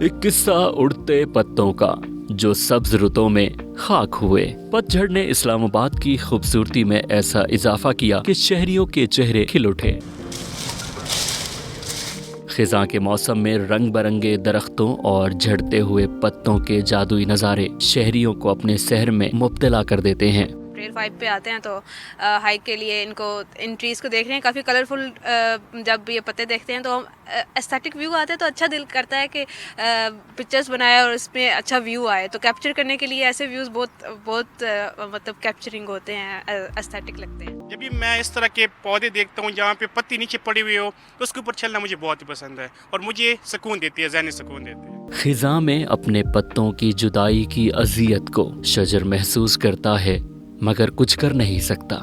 ایک قصہ اڑتے پتوں کا جو سبز رتوں میں خاک ہوئے۔ پتجھڑ نے اسلام آباد کی خوبصورتی میں ایسا اضافہ کیا کہ شہریوں کے چہرے کھل اٹھے۔ خزاں کے موسم میں رنگ برنگے درختوں اور جھڑتے ہوئے پتوں کے جادوئی نظارے شہریوں کو اپنے سحر میں مبتلا کر دیتے ہیں۔ اپریل 5 پہ آتے ہیں تو ہائیک کے لیے ان ٹریز کو دیکھ رہے ہیں، کافی کلرفل۔ جب یہ پتے دیکھتے ہیں تو ایستھیٹک ویو آتا ہے تو اچھا دل کرتا ہے کہ پکچرز بنائے اور اس میں اچھا ویو آئے۔ تو کیپچر کرنے کے لیے ایسے ویوز بہت مطلب کیپچرنگ ہوتے ہیں، ایستھیٹک لگتے ہیں۔ جب بھی میں اس طرح کے پودے دیکھتا ہوں جہاں پہ پتی نیچے پڑی ہوئی ہو تو اس کے اوپر چلنا مجھے بہت ہی پسند ہے اور مجھے سکون دیتی ہے، ذہنی سکون دیتی ہے۔ خزاں میں اپنے پتوں کی جدائی کی اذیت کو شجر محسوس کرتا ہے مگر کچھ کر نہیں سکتا۔